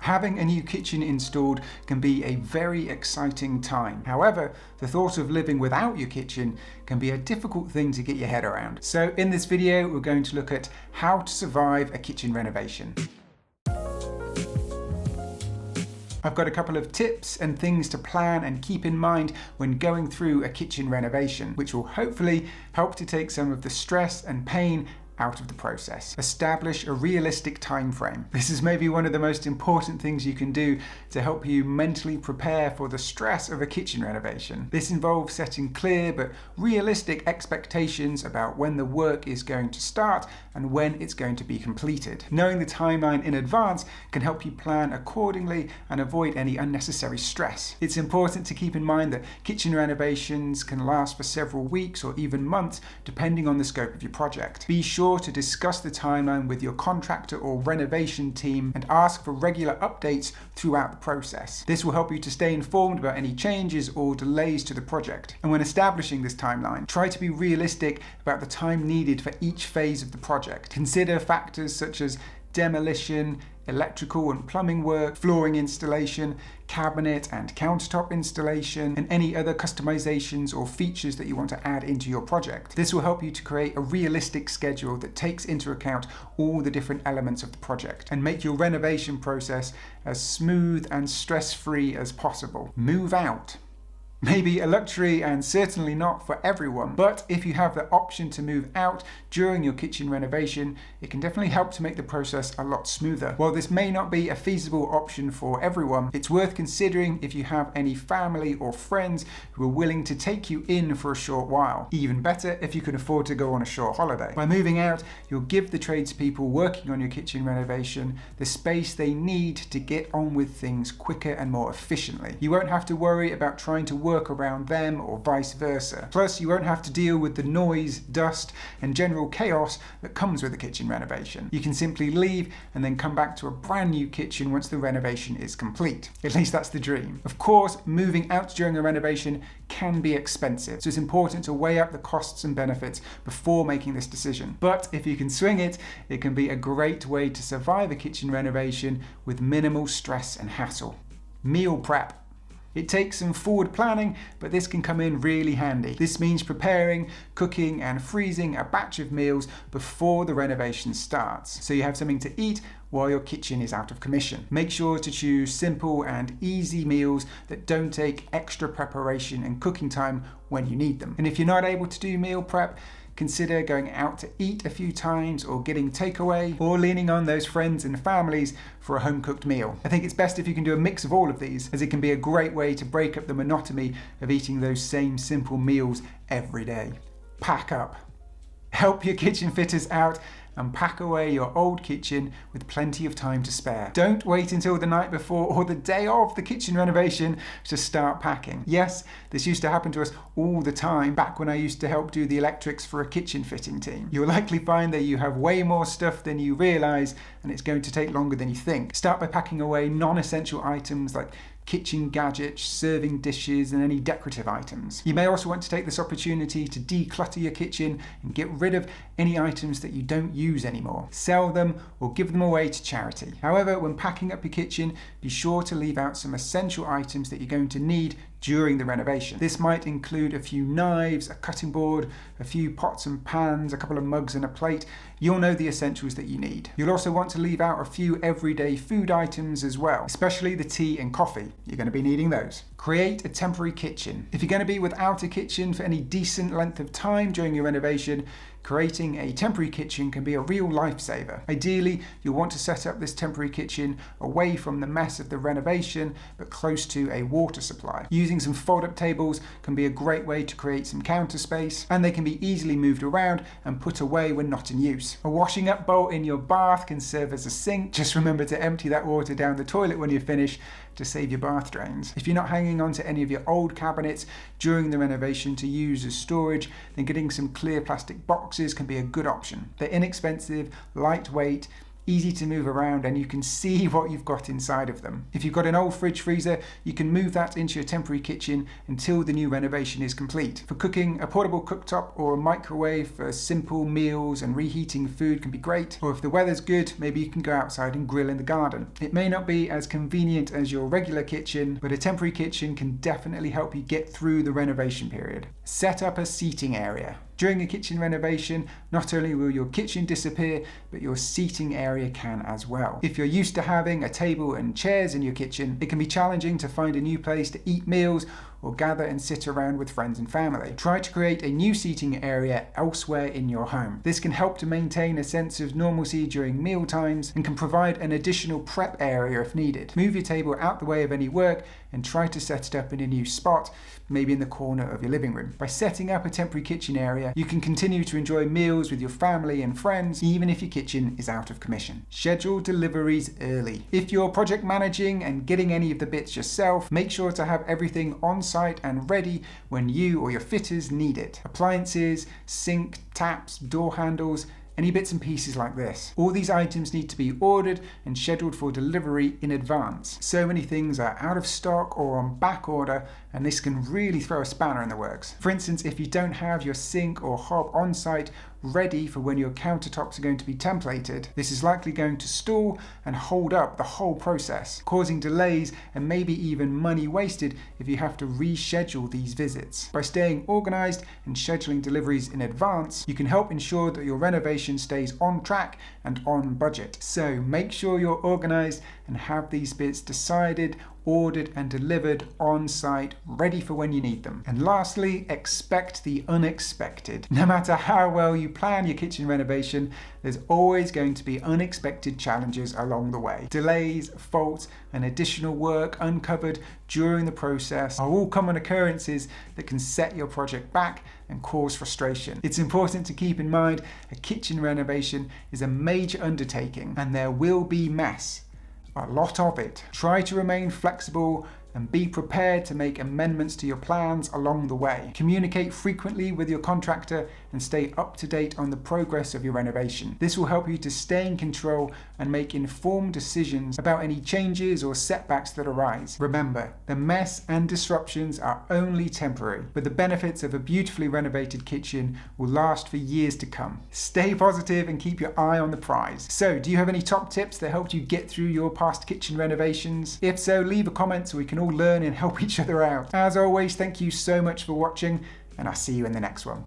Having a new kitchen installed can be a very exciting time. However, the thought of living without your kitchen can be a difficult thing to get your head around. So in this video, we're going to look at how to survive a kitchen renovation. I've got a couple of tips and things to plan and keep in mind when going through a kitchen renovation, which will hopefully help to take some of the stress and pain out of the process. Establish a realistic time frame. This is maybe one of the most important things you can do to help you mentally prepare for the stress of a kitchen renovation. This involves setting clear but realistic expectations about when the work is going to start and when it's going to be completed. Knowing the timeline in advance can help you plan accordingly and avoid any unnecessary stress. It's important to keep in mind that kitchen renovations can last for several weeks or even months depending on the scope of your project. Be sure to discuss the timeline with your contractor or renovation team and ask for regular updates throughout the process. This will help you to stay informed about any changes or delays to the project. And when establishing this timeline, try to be realistic about the time needed for each phase of the project. Consider factors such as demolition, electrical and plumbing work, flooring installation, cabinet and countertop installation, and any other customizations or features that you want to add into your project. This will help you to create a realistic schedule that takes into account all the different elements of the project and make your renovation process as smooth and stress-free as possible. Move out. Maybe a luxury and certainly not for everyone, but if you have the option to move out during your kitchen renovation, it can definitely help to make the process a lot smoother. While this may not be a feasible option for everyone, it's worth considering if you have any family or friends who are willing to take you in for a short while. Even better if you can afford to go on a short holiday. By moving out, you'll give the tradespeople working on your kitchen renovation the space they need to get on with things quicker and more efficiently. You won't have to worry about trying to work around them or vice versa. Plus, you won't have to deal with the noise, dust, and general chaos that comes with a kitchen renovation. You can simply leave and then come back to a brand new kitchen once the renovation is complete. At least that's the dream. Of course, moving out during a renovation can be expensive, so it's important to weigh up the costs and benefits before making this decision. But if you can swing it, it can be a great way to survive a kitchen renovation with minimal stress and hassle. Meal prep. It takes some forward planning, but this can come in really handy. This means preparing, cooking, and freezing a batch of meals before the renovation starts, so you have something to eat while your kitchen is out of commission. Make sure to choose simple and easy meals that don't take extra preparation and cooking time when you need them. And if you're not able to do meal prep, consider going out to eat a few times or getting takeaway or leaning on those friends and families for a home-cooked meal. I think it's best if you can do a mix of all of these, as it can be a great way to break up the monotony of eating those same simple meals every day. Pack up. Help your kitchen fitters out and pack away your old kitchen with plenty of time to spare. Don't wait until the night before or the day of the kitchen renovation to start packing. Yes, this used to happen to us all the time back when I used to help do the electrics for a kitchen fitting team. You'll likely find that you have way more stuff than you realize, and it's going to take longer than you think. Start by packing away non-essential items like kitchen gadgets, serving dishes, and any decorative items. You may also want to take this opportunity to declutter your kitchen and get rid of any items that you don't use anymore. Sell them or give them away to charity. However, when packing up your kitchen, be sure to leave out some essential items that you're going to need during the renovation. This might include a few knives, a cutting board, a few pots and pans, a couple of mugs and a plate. You'll know the essentials that you need. You'll also want to leave out a few everyday food items as well, especially the tea and coffee. You're going to be needing those. Create a temporary kitchen. If you're going to be without a kitchen for any decent length of time during your renovation, creating a temporary kitchen can be a real lifesaver. Ideally, you'll want to set up this temporary kitchen away from the mess of the renovation, but close to a water supply. Using some fold-up tables can be a great way to create some counter space, and they can be easily moved around and put away when not in use. A washing up bowl in your bath can serve as a sink. Just remember to empty that water down the toilet when you finish to save your bath drains. If you're not hanging on to any of your old cabinets during the renovation to use as storage, then getting some clear plastic boxes can be a good option. They're inexpensive, lightweight, easy to move around, and you can see what you've got inside of them. If you've got an old fridge freezer, you can move that into your temporary kitchen until the new renovation is complete. For cooking, a portable cooktop or a microwave for simple meals and reheating food can be great. Or if the weather's good, maybe you can go outside and grill in the garden. It may not be as convenient as your regular kitchen, but a temporary kitchen can definitely help you get through the renovation period. Set up a seating area. During a kitchen renovation, not only will your kitchen disappear, but your seating area can as well. If you're used to having a table and chairs in your kitchen, it can be challenging to find a new place to eat meals or gather and sit around with friends and family. Try to create a new seating area elsewhere in your home. This can help to maintain a sense of normalcy during meal times and can provide an additional prep area if needed. Move your table out the way of any work and try to set it up in a new spot, maybe in the corner of your living room. By setting up a temporary kitchen area, you can continue to enjoy meals with your family and friends, even if your kitchen is out of commission. Schedule deliveries early. If you're project managing and getting any of the bits yourself, make sure to have everything on site and ready when you or your fitters need it. Appliances, sink, taps, door handles, any bits and pieces like this. All these items need to be ordered and scheduled for delivery in advance. So many things are out of stock or on back order, and this can really throw a spanner in the works. For instance, if you don't have your sink or hob on site ready for when your countertops are going to be templated, this is likely going to stall and hold up the whole process, causing delays and maybe even money wasted if you have to reschedule these visits. By staying organized and scheduling deliveries in advance, you can help ensure that your renovation stays on track and on budget. So make sure you're organized and have these bits decided, ordered and delivered on site, ready for when you need them. And lastly, expect the unexpected. No matter how well you plan your kitchen renovation, there's always going to be unexpected challenges along the way. Delays, faults, and additional work uncovered during the process are all common occurrences that can set your project back and cause frustration. It's important to keep in mind a kitchen renovation is a major undertaking and there will be mess. A lot of it. Try to remain flexible and be prepared to make amendments to your plans along the way. Communicate frequently with your contractor and stay up to date on the progress of your renovation. This will help you to stay in control and make informed decisions about any changes or setbacks that arise. Remember, the mess and disruptions are only temporary, but the benefits of a beautifully renovated kitchen will last for years to come. Stay positive and keep your eye on the prize. So, do you have any top tips that helped you get through your past kitchen renovations? If so, leave a comment so we can all learn and help each other out. As always, thank you so much for watching, and I'll see you in the next one.